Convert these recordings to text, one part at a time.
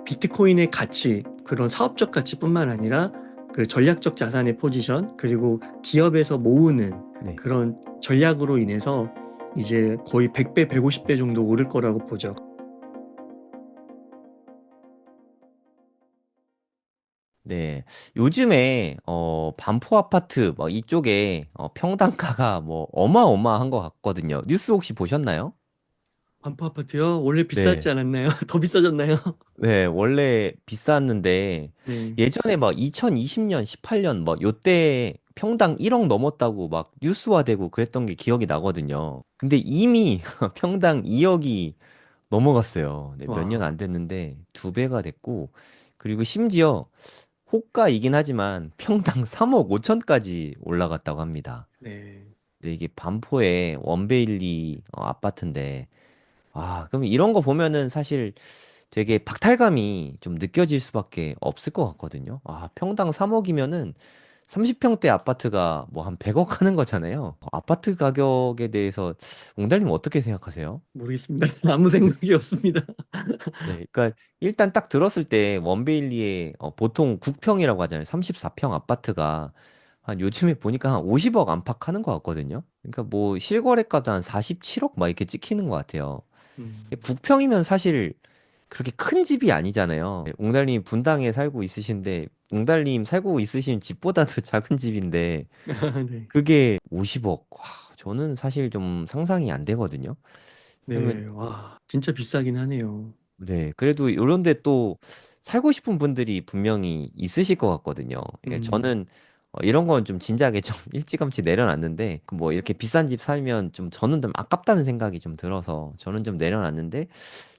비트코인의 가치, 그런 사업적 가치뿐만 아니라 그 전략적 자산의 포지션, 그리고 기업에서 모으는 네. 그런 전략으로 인해서 이제 거의 100배, 150배 정도 오를 거라고 보죠. 네. 요즘에 반포 아파트 뭐 이쪽에 평당가가 뭐 어마어마한 것 같거든요. 뉴스 혹시 보셨나요? 반포 아파트요? 원래 비쌌지 네. 않았나요? 더 비싸졌나요? 네, 원래 비쌌는데 네. 예전에 막 2020년, 18년 뭐 요때 평당 1억 넘었다고 막 뉴스화되고 그랬던 게 기억이 나거든요. 근데 이미 평당 2억이 넘어갔어요. 네, 몇 년 와, 안 됐는데 두 배가 됐고 그리고 심지어 호가이긴 하지만 평당 3억 5천까지 올라갔다고 합니다. 네. 근데 이게 반포의 원베일리 아파트인데 그럼 이런 거 보면은 사실 되게 박탈감이 좀 느껴질 수밖에 없을 것 같거든요. 평당 3억이면은 30평대 아파트가 뭐 한 100억 하는 거잖아요. 아파트 가격에 대해서 옹달님 어떻게 생각하세요? 모르겠습니다. 아무 생각이 없습니다. 네, 그러니까 일단 딱 들었을 때 원베일리의 보통 국평이라고 하잖아요. 34평 아파트가 한 요즘에 보니까 한 50억 안팎 하는 것 같거든요. 그러니까 뭐 실거래가도 한 47억 막 이렇게 찍히는 것 같아요. 음. 국평이면 사실 그렇게 큰 집이 아니잖아요. 웅달님 분당에 살고 있으신데 웅달님 살고 있으신 집보다도 작은 집인데 네. 그게 50억. 저는 사실 좀 상상이 안 되거든요. 그러면 네. 와, 진짜 비싸긴 하네요. 네, 그래도 이런 데 또 살고 싶은 분들이 분명히 있으실 것 같거든요. 예, 음. 저는 이런 건 좀 진작에 좀 일찌감치 내려놨는데, 그 뭐 이렇게 비싼 집 살면 좀 저는 좀 아깝다는 생각이 좀 들어서 저는 좀 내려놨는데,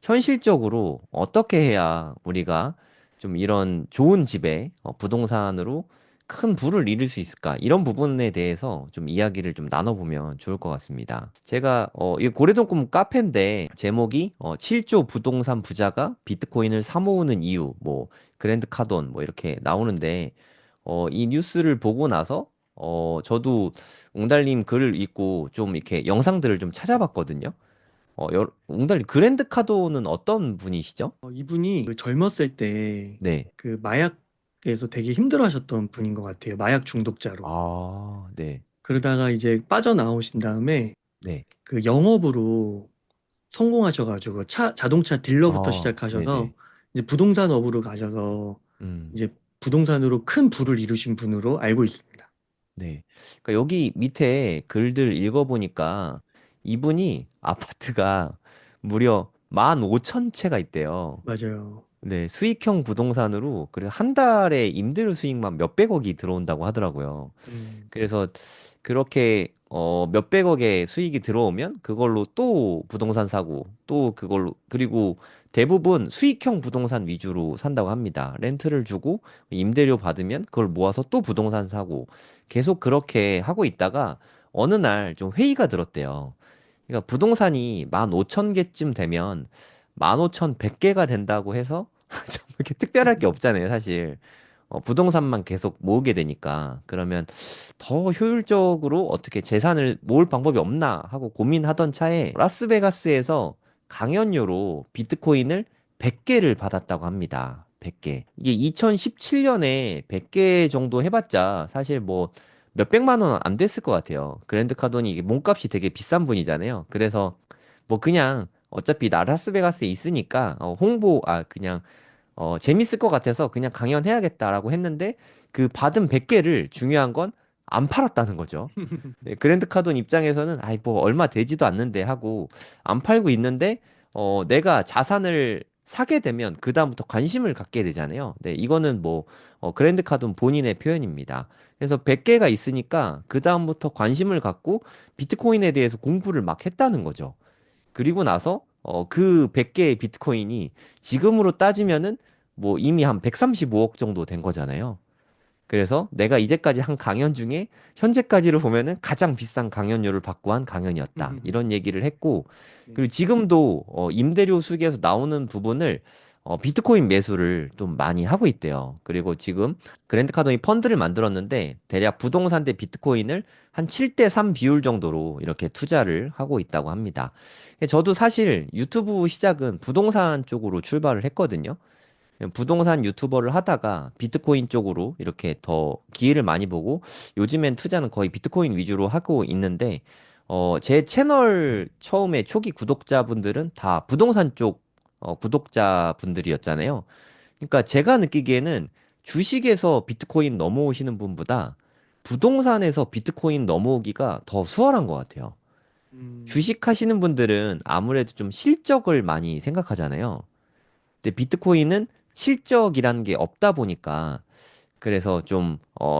현실적으로 어떻게 해야 우리가 좀 이런 좋은 집에 부동산으로 큰 부를 이룰 수 있을까? 이런 부분에 대해서 좀 이야기를 좀 나눠보면 좋을 것 같습니다. 제가 이 고래동 꿈 카페인데 제목이 7조 부동산 부자가 비트코인을 사모으는 이유, 뭐 그랜드 카돈 뭐 이렇게 나오는데 이 뉴스를 보고 나서 저도 웅달님 글을 읽고 좀 이렇게 영상들을 좀 찾아봤거든요. 웅달님 그랜드 카돈은 어떤 분이시죠? 이분이 그 젊었을 때 네. 그 마약에서 되게 힘들어하셨던 분인 것 같아요. 마약 중독자로. 네. 그러다가 이제 빠져나오신 다음에 네. 그 영업으로 성공하셔가지고 자동차 딜러부터 시작하셔서 네네. 이제 부동산 업으로 가셔서 음. 이제 부동산으로 큰 부를 이루신 분으로 알고 있습니다. 네. 그러니까 여기 밑에 글들 읽어보니까 이분이 아파트가 무려 15,000채가 있대요. 맞아요. 네, 수익형 부동산으로 그래 한 달에 임대료 수익만 몇백억이 들어온다고 하더라고요. 음. 그래서 그렇게 몇백억의 수익이 들어오면 그걸로 또 부동산 사고 또 그걸로 그리고 대부분 수익형 부동산 위주로 산다고 합니다. 렌트를 주고 임대료 받으면 그걸 모아서 또 부동산 사고 계속 그렇게 하고 있다가 어느 날 좀 회의가 들었대요. 그러니까 부동산이 15,000개쯤 되면 15,100개가 된다고 해서 좀 이렇게 특별할 게 없잖아요, 사실. 부동산만 계속 모으게 되니까. 그러면 더 효율적으로 어떻게 재산을 모을 방법이 없나 하고 고민하던 차에 라스베가스에서 강연료로 비트코인을 100개를 받았다고 합니다. 100개. 이게 2017년에 100개 정도 해봤자 사실 뭐 몇백만 원 안 됐을 것 같아요. 그랜드 카돈이 이게 몸값이 되게 비싼 분이잖아요. 그래서 뭐 그냥 어차피 나 라스베가스에 있으니까 그냥 재밌을 것 같아서 그냥 강연해야겠다라고 했는데 그 받은 100개를 중요한 건 안 팔았다는 거죠. 네, 그랜드 카돈 입장에서는 아이 뭐 얼마 되지도 않는데 하고 안 팔고 있는데 내가 자산을 사게 되면 그다음부터 관심을 갖게 되잖아요. 네, 이거는 뭐 그랜드 카돈 본인의 표현입니다. 그래서 100개가 있으니까 그다음부터 관심을 갖고 비트코인에 대해서 공부를 막 했다는 거죠. 그리고 나서 그 100개의 비트코인이 지금으로 따지면은 뭐 이미 한 135억 정도 된 거잖아요. 그래서 내가 이제까지 한 강연 중에 현재까지로 보면은 가장 비싼 강연료를 받고 한 강연이었다. 이런 얘기를 했고, 그리고 네. 지금도 임대료 수익에서 나오는 부분을 비트코인 매수를 좀 많이 하고 있대요. 그리고 지금 그랜드 카돈이 펀드를 만들었는데 대략 부동산 대 비트코인을 한 7대 3 비율 정도로 이렇게 투자를 하고 있다고 합니다. 저도 사실 유튜브 시작은 부동산 쪽으로 출발을 했거든요. 부동산 유튜버를 하다가 비트코인 쪽으로 이렇게 더 기회를 많이 보고 요즘엔 투자는 거의 비트코인 위주로 하고 있는데 제 채널 처음에 초기 구독자분들은 다 부동산 쪽 구독자분들이었잖아요. 그러니까 제가 느끼기에는 주식에서 비트코인 넘어오시는 분보다 부동산에서 비트코인 넘어오기가 더 수월한 것 같아요. 음, 주식 하시는 분들은 아무래도 좀 실적을 많이 생각하잖아요. 근데 비트코인은 실적이라는 게 없다 보니까 그래서 좀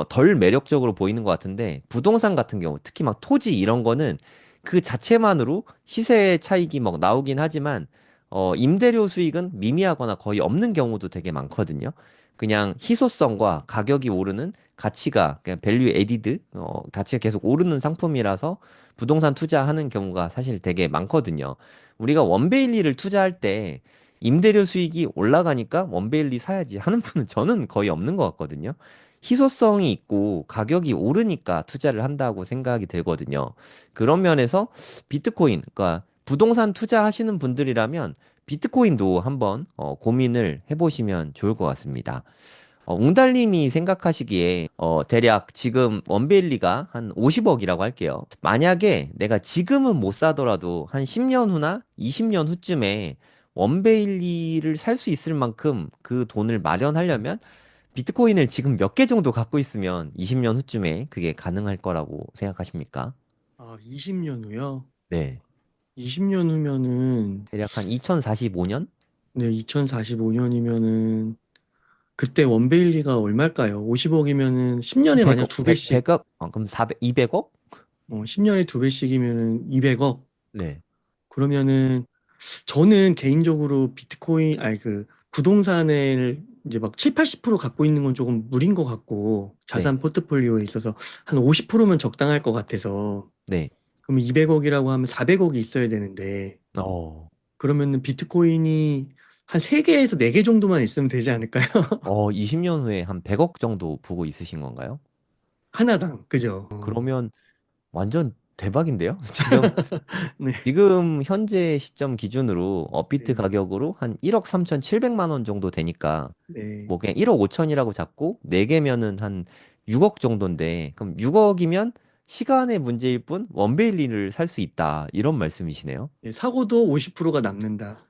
덜 매력적으로 보이는 것 같은데 부동산 같은 경우 특히 막 토지 이런 거는 그 자체만으로 시세 차익이 막 나오긴 하지만 임대료 수익은 미미하거나 거의 없는 경우도 되게 많거든요. 그냥 희소성과 가격이 오르는 가치가 그냥 밸류 에디드 가치가 계속 오르는 상품이라서 부동산 투자하는 경우가 사실 되게 많거든요. 우리가 원베일리를 투자할 때 임대료 수익이 올라가니까 원베일리 사야지 하는 분은 저는 거의 없는 것 같거든요. 희소성이 있고 가격이 오르니까 투자를 한다고 생각이 들거든요. 그런 면에서 비트코인, 그러니까 부동산 투자하시는 분들이라면 비트코인도 한번 고민을 해보시면 좋을 것 같습니다. 웅달님이 생각하시기에 대략 지금 원베일리가 한 50억이라고 할게요. 만약에 내가 지금은 못 사더라도 한 10년 후나 20년 후쯤에 원베일리를 살 수 있을 만큼 그 돈을 마련하려면 비트코인을 지금 몇 개 정도 갖고 있으면 20년 후쯤에 그게 가능할 거라고 생각하십니까? 20년 후요? 네. 20년 후면은, 대략 한 2045년? 네, 2045년이면은, 그때 원베일리가 얼마일까요? 50억이면은 10년에 만약 100억, 두 100, 배씩, 100억, 그럼 400, 200억? 10년에 두 배씩이면은 200억. 네. 그러면은 저는 개인적으로 비트코인, 아니 그 부동산을 이제 막 7, 80% 갖고 있는 건 조금 무리인 것 같고 네. 자산 포트폴리오에 있어서 한 50%면 적당할 것 같아서 네. 그럼 200억이라고 하면 400억이 있어야 되는데 어, 그러면은 비트코인이 한 3개에서 4개 정도만 있으면 되지 않을까요? 20년 후에 한 100억 정도 보고 있으신 건가요? 하나당, 그죠? 그러면 완전 대박인데요? 지금, 네, 지금 현재 시점 기준으로 업비트 네, 가격으로 한 1억 3,700만 원 정도 되니까 네. 뭐 그냥 1억 5천이라고 잡고 4개면은 한 6억 정도인데 그럼 6억이면 시간의 문제일 뿐 원베일리를 살 수 있다. 이런 말씀이시네요. 네, 사고도 50%가 남는다.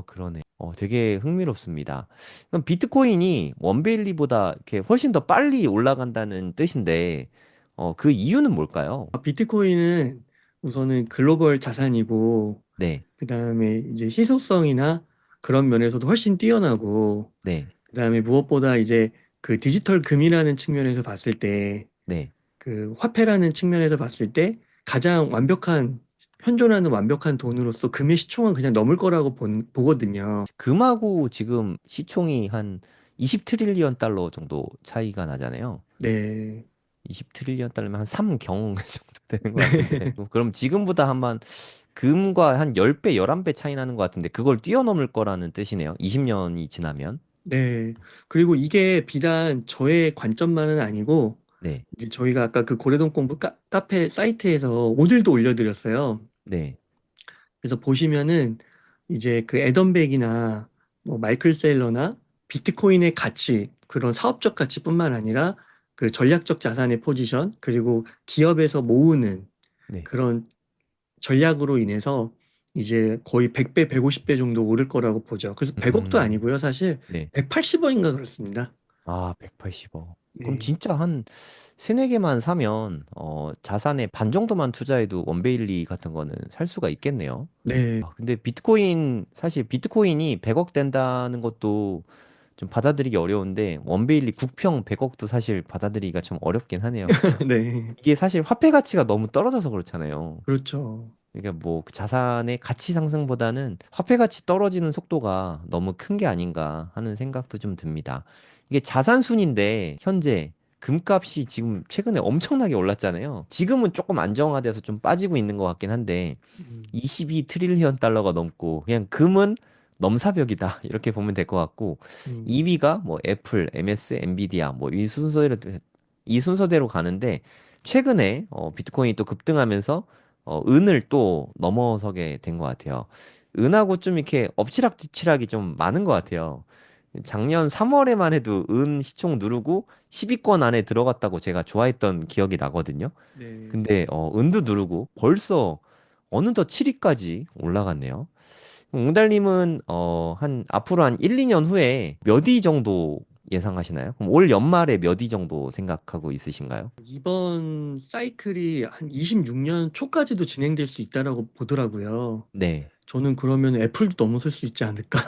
그러네. 되게 흥미롭습니다. 그럼 비트코인이 원베일리보다 이렇게 훨씬 더 빨리 올라간다는 뜻인데, 그 이유는 뭘까요? 비트코인은 우선은 글로벌 자산이고 네, 그다음에 이제 희소성이나 그런 면에서도 훨씬 뛰어나고, 네, 그다음에 무엇보다 이제 그 디지털 금이라는 측면에서 봤을 때, 네. 그 화폐라는 측면에서 봤을 때 가장 완벽한, 현존하는 완벽한 돈으로서 금의 시총은 그냥 넘을 거라고 보거든요. 금하고 지금 시총이 한 20 트릴리언 달러 정도 차이가 나잖아요. 네. 20 트릴리언 달러면 한 3경 정도 되는 것 같은데. 그럼 지금보다 한번 금과 한 10배, 11배 차이 나는 것 같은데, 그걸 뛰어넘을 거라는 뜻이네요. 20년이 지나면. 네. 그리고 이게 비단 저의 관점만은 아니고, 네, 이제 저희가 아까 그 고래동 공부 카페 사이트에서 오늘도 올려드렸어요. 네. 그래서 보시면은 이제 그 애덤백이나 뭐 마이클 셀러나 비트코인의 가치, 그런 사업적 가치뿐만 아니라 그 전략적 자산의 포지션, 그리고 기업에서 모으는 네. 그런 전략으로 인해서 이제 거의 100배, 150배 정도 오를 거라고 보죠. 그래서 100억도 음, 아니고요. 사실 네. 180억인가 그렇습니다. 180억. 그럼 네. 진짜 한 세네 개만 사면 자산의 반 정도만 투자해도 원베일리 같은 거는 살 수가 있겠네요. 네. 근데 비트코인 사실 비트코인이 100억 된다는 것도 좀 받아들이기 어려운데 원베일리 국평 100억도 사실 받아들이기가 좀 어렵긴 하네요. 네. 이게 사실 화폐 가치가 너무 떨어져서 그렇잖아요. 그렇죠. 그러니까 뭐그 자산의 가치 상승보다는 화폐 가치 떨어지는 속도가 너무 큰 게 아닌가 하는 생각도 좀 듭니다. 이게 자산 순인데 현재 금값이 지금 최근에 엄청나게 올랐잖아요. 지금은 조금 안정화돼서 좀 빠지고 있는 것 같긴 한데 음, 22 트릴리언 달러가 넘고 그냥 금은 넘사벽이다 이렇게 보면 될 것 같고 음, 2위가 뭐 애플, MS, 엔비디아 뭐 이 순서대로 가는데 최근에 비트코인이 또 급등하면서 은을 또 넘어서게 된 것 같아요. 은하고 좀 이렇게 엎치락뒤치락이 좀 많은 것 같아요. 작년 3월에만 해도 은 시총 누르고 10위권 안에 들어갔다고 제가 좋아했던 기억이 나거든요. 네. 근데 은도 누르고 벌써 어느덧 7위까지 올라갔네요. 웅달님은 한 앞으로 한 1, 2년 후에 몇 위 정도 예상하시나요? 그럼 올 연말에 몇 위 정도 생각하고 있으신가요? 이번 사이클이 한 26년 초까지도 진행될 수 있다라고 보더라고요. 네. 저는 그러면 애플도 넘어설 수 있지 않을까?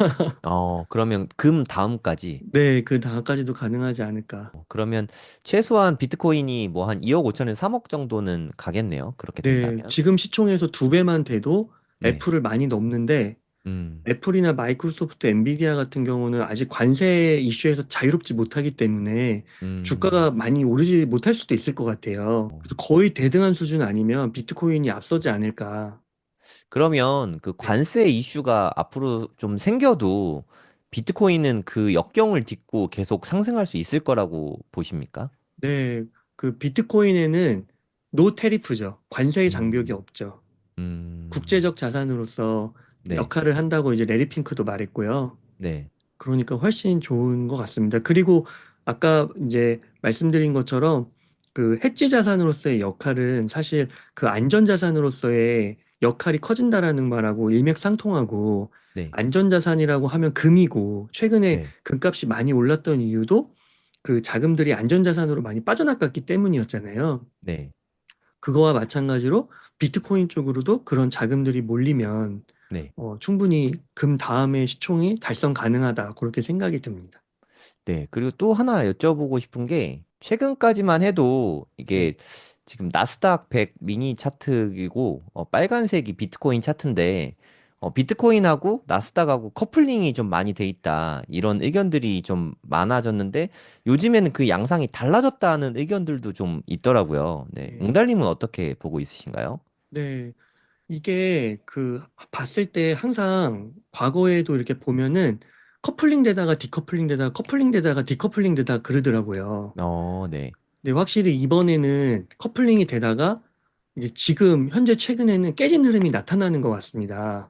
그러면 금 다음까지. 네, 그 다음까지도 가능하지 않을까. 그러면 최소한 비트코인이 뭐 한 2억 5천에서 3억 정도는 가겠네요. 그렇게 네, 된다면. 지금 시총에서 두 배만 돼도 네. 애플을 많이 넘는데 음, 애플이나 마이크로소프트, 엔비디아 같은 경우는 아직 관세 이슈에서 자유롭지 못하기 때문에 음. 주가가 많이 오르지 못할 수도 있을 것 같아요. 어. 그래서 거의 대등한 수준 아니면 비트코인이 앞서지 않을까. 그러면 그 네. 관세 이슈가 앞으로 좀 생겨도 비트코인은 그 역경을 딛고 계속 상승할 수 있을 거라고 보십니까? 네, 그 비트코인에는 노 테리프죠. 관세의 장벽이 음, 없죠. 음, 국제적 자산으로서 네, 역할을 한다고 이제 레리 핑크도 말했고요. 네, 그러니까 훨씬 좋은 것 같습니다. 그리고 아까 이제 말씀드린 것처럼 그 해지 자산으로서의 역할은 사실 그 안전 자산으로서의 역할이 커진다라는 말하고 일맥상통하고 네, 안전 자산이라고 하면 금이고 최근에 네, 금값이 많이 올랐던 이유도 그 자금들이 안전 자산으로 많이 빠져나갔기 때문이었잖아요. 네, 그거와 마찬가지로 비트코인 쪽으로도 그런 자금들이 몰리면 네. 충분히 금 다음에 시총이 달성 가능하다. 그렇게 생각이 듭니다. 네, 그리고 또 하나 여쭤보고 싶은 게, 최근까지만 해도 네, 이게 지금 나스닥 100 미니 차트이고, 빨간색이 비트코인 차트인데, 비트코인하고 나스닥하고 커플링이 좀 많이 돼 있다. 이런 의견들이 좀 많아졌는데, 요즘에는 그 양상이 달라졌다는 의견들도 좀 있더라고요. 네, 네, 웅달님은 어떻게 보고 있으신가요? 네. 이게 그 봤을 때 항상 과거에도 이렇게 보면은 커플링 되다가 디커플링 되다가 커플링 되다가 디커플링 되다가 그러더라고요. 네. 근데 확실히 이번에는 커플링이 되다가 이제 지금 현재 최근에는 깨진 흐름이 나타나는 것 같습니다.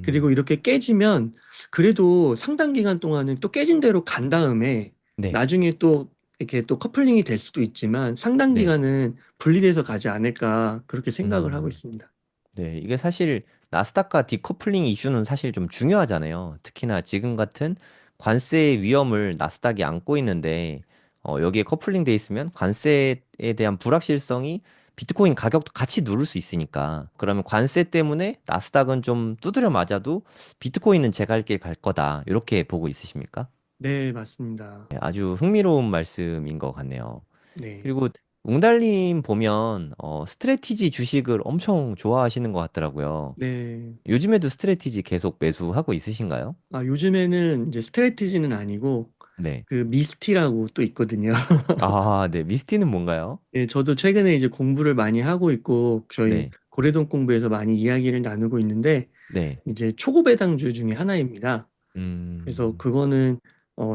그리고 음, 이렇게 깨지면 그래도 상당 기간 동안은 또 깨진 대로 간 다음에 네, 나중에 또 이렇게 또 커플링이 될 수도 있지만 상당 네. 기간은 분리돼서 가지 않을까 그렇게 생각을 하고 음. 있습니다. 네, 이게 사실 나스닥과 디커플링 이슈는 사실 좀 중요하잖아요. 특히나 지금 같은 관세의 위험을 나스닥이 안고 있는데, 여기에 커플링 돼 있으면 관세에 대한 불확실성이 비트코인 가격도 같이 누를 수 있으니까. 그러면 관세 때문에 나스닥은 좀 두드려 맞아도 비트코인은 제 갈 길 갈 거다. 이렇게 보고 있으십니까? 네, 맞습니다. 네, 아주 흥미로운 말씀인 것 같네요. 네. 그리고 웅달님 보면 스트레티지 주식을 엄청 좋아하시는 것 같더라고요. 네. 요즘에도 스트레티지 계속 매수하고 있으신가요? 아, 요즘에는 이제 스트레티지는 아니고 네. 그 미스티라고 또 있거든요. 아, 네. 미스티는 뭔가요? 예, 저도 최근에 이제 공부를 많이 하고 있고 저희 네. 고래동 공부에서 많이 이야기를 나누고 있는데 네. 이제 초고배당주 중에 하나입니다. 그래서 음, 그거는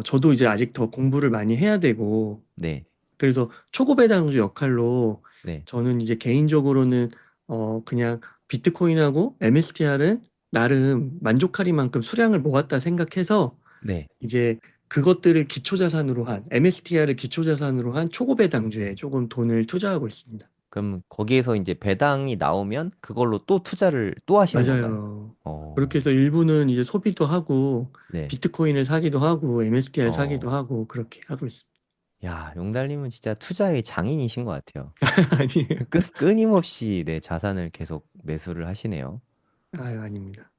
저도 이제 아직 더 공부를 많이 해야 되고 네. 그래서 초고배당주 역할로 네. 저는 이제 개인적으로는 그냥 비트코인하고 MSTR은 나름 만족하리만큼 수량을 모았다 생각해서 네. 이제 그것들을 기초자산으로 한 MSTR을 기초자산으로 한 초고배당주에 조금 돈을 투자하고 있습니다. 그럼 거기에서 이제 배당이 나오면 그걸로 또 투자를 또 하시는 건가요? 맞아요. 그렇게 어, 해서 일부는 이제 소비도 하고 네. 비트코인을 사기도 하고 MSTR 사기도 어, 하고 그렇게 하고 있습니다. 야, 용달님은 진짜 투자의 장인이신 것 같아요. 아니에요. 끊임없이 네, 자산을 계속 매수를 하시네요. 아유, 아닙니다.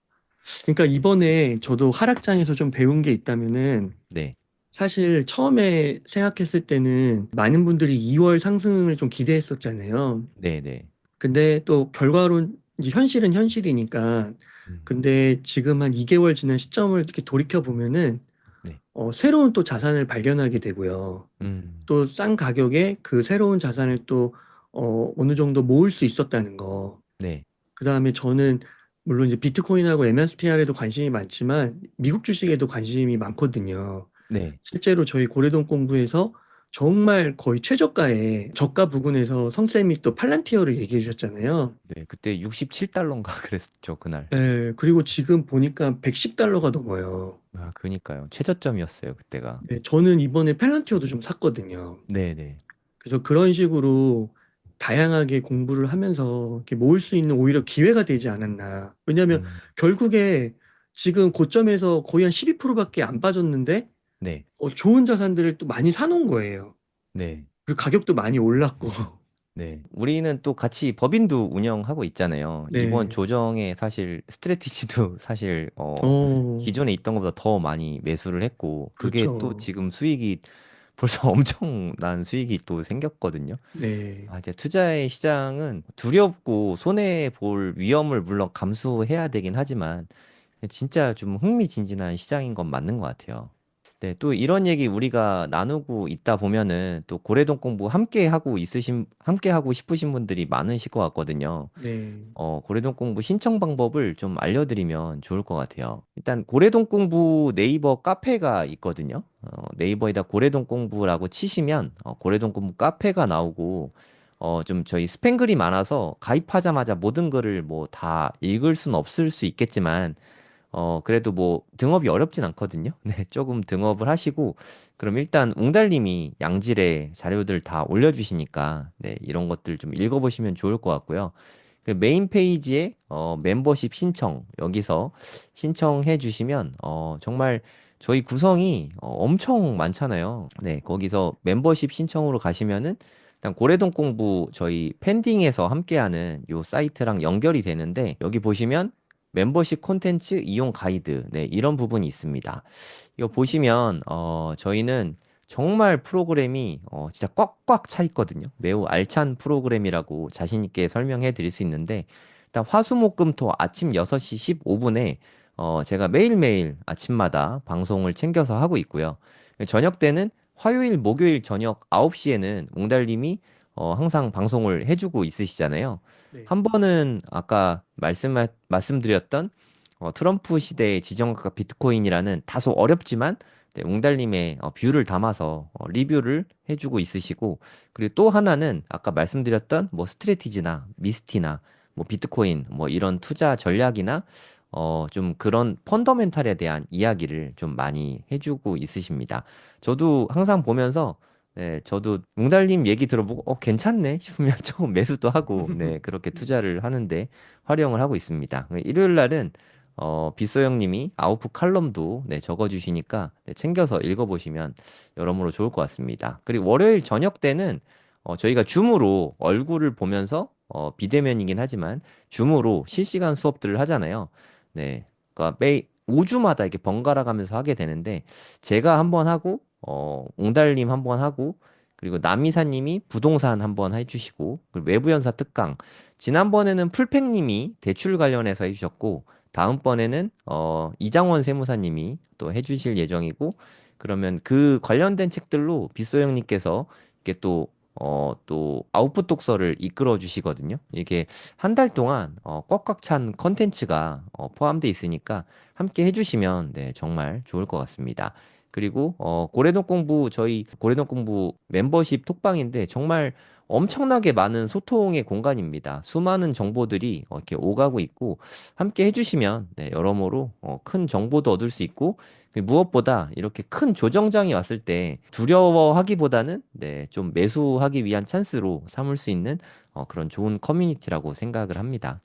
그러니까 이번에 저도 하락장에서 좀 배운 게 있다면은 네. 사실 처음에 생각했을 때는 많은 분들이 2월 상승을 좀 기대했었잖아요. 네, 네. 근데 또 결과론 이제 현실은 현실이니까 음, 근데 지금 한 2개월 지난 시점을 이렇게 돌이켜 보면은 네. 새로운 또 자산을 발견하게 되고요. 음, 또 싼 가격에 그 새로운 자산을 또 어느 정도 모을 수 있었다는 거. 네. 그다음에 저는 물론 이제 비트코인하고 MSTR에도 관심이 많지만 미국 주식에도 관심이 많거든요. 네. 실제로 저희 고래동 공부에서 정말 거의 최저가에 저가 부근에서 성쌤이 또 팔란티어를 얘기해 주셨잖아요. 네. 그때 67달러인가 그랬죠, 그날. 예, 그리고 지금 보니까 110달러가 넘어요. 아, 그니까요. 최저점이었어요, 그때가. 네, 저는 이번에 펠란티어도 좀 샀거든요. 네네. 그래서 그런 식으로 다양하게 공부를 하면서 이렇게 모을 수 있는 오히려 기회가 되지 않았나. 왜냐하면 음, 결국에 지금 고점에서 거의 한 12%밖에 안 빠졌는데 네. 좋은 자산들을 또 많이 사놓은 거예요. 네. 그리고 가격도 많이 올랐고. 네. 우리는 또 같이 법인도 운영하고 있잖아요. 이번 네. 조정에 사실 스트레티지도 사실 어, 기존에 있던 것보다 더 많이 매수를 했고 그게 또 그렇죠. 지금 수익이 벌써 엄청난 수익이 또 생겼거든요. 네. 아, 이제 투자의 시장은 두렵고 손해 볼 위험을 물론 감수해야 되긴 하지만 진짜 좀 흥미진진한 시장인 건 맞는 것 같아요. 네, 또 이런 얘기 우리가 나누고 있다 보면은 또 고래동 공부 함께 하고 싶으신 분들이 많으실 것 같거든요. 네. 고래동 공부 신청 방법을 좀 알려드리면 좋을 것 같아요. 일단 고래동 공부 네이버 카페가 있거든요. 네이버에다 고래동 공부라고 치시면 고래동 공부 카페가 나오고 좀 저희 스팸 글이 많아서 가입하자마자 모든 글을 뭐 다 읽을 수는 없을 수 있겠지만 그래도 뭐 등업이 어렵진 않거든요. 네, 조금 등업을 하시고, 그럼 일단 웅달님이 양질의 자료들 다 올려주시니까, 네, 이런 것들 좀 읽어보시면 좋을 것 같고요. 그 메인 페이지에 멤버십 신청, 여기서 신청해 주시면, 정말 저희 구성이 엄청 많잖아요. 네, 거기서 멤버십 신청으로 가시면은, 일단 고래동 공부 저희 팬딩에서 함께하는 요 사이트랑 연결이 되는데, 여기 보시면 멤버십 콘텐츠 이용 가이드, 네, 이런 부분이 있습니다. 이거 보시면, 저희는 정말 프로그램이 진짜 꽉꽉 차 있거든요. 매우 알찬 프로그램이라고 자신 있게 설명해 드릴 수 있는데, 일단 화수목금토 아침 6시 15분에 제가 매일매일 아침마다 방송을 챙겨서 하고 있고요. 저녁 때는 화요일, 목요일 저녁 9시에는 웅달님이 항상 방송을 해주고 있으시잖아요. 네. 한 번은 아까 말씀드렸던 트럼프 시대의 지정학과 비트코인이라는 다소 어렵지만 네, 웅달님의 뷰를 담아서 리뷰를 해주고 있으시고 그리고 또 하나는 아까 말씀드렸던 뭐 스트레티지나 미스티나 뭐 비트코인 뭐 이런 투자 전략이나 좀 그런 펀더멘탈에 대한 이야기를 좀 많이 해주고 있으십니다. 저도 항상 보면서 네, 저도 웅달님 얘기 들어보고 괜찮네 싶으면 조금 매수도 하고 네, 그렇게 투자를 하는데 활용을 하고 있습니다. 일요일 날은 빗소영님이 아웃풋 칼럼도 네, 적어주시니까 네, 챙겨서 읽어보시면 여러모로 좋을 것 같습니다. 그리고 월요일 저녁 때는 저희가 줌으로 얼굴을 보면서 비대면이긴 하지만 줌으로 실시간 수업들을 하잖아요. 네, 그러니까 매 5주마다 이렇게 번갈아 가면서 하게 되는데 제가 한번 하고 웅달님 한번 하고 그리고 남이사님이 부동산 한번 해주시고 그리고 외부연사 특강 지난번에는 풀팽님이 대출 관련해서 해주셨고 다음번에는 이장원 세무사님이 또 해주실 예정이고 그러면 그 관련된 책들로 빗소영님께서 이렇게 또 아웃풋 독서를 이끌어 주시거든요. 이게 한 달 동안 꽉꽉 찬 컨텐츠가 포함되어 있으니까 함께 해주시면 네, 정말 좋을 것 같습니다. 그리고 고래동 공부 저희 고래동 공부 멤버십 톡방인데 정말 엄청나게 많은 소통의 공간입니다. 수많은 정보들이 이렇게 오가고 있고 함께 해주시면 네, 여러모로 큰 정보도 얻을 수 있고 무엇보다 이렇게 큰 조정장이 왔을 때 두려워하기보다는 네, 좀 매수하기 위한 찬스로 삼을 수 있는 그런 좋은 커뮤니티라고 생각을 합니다.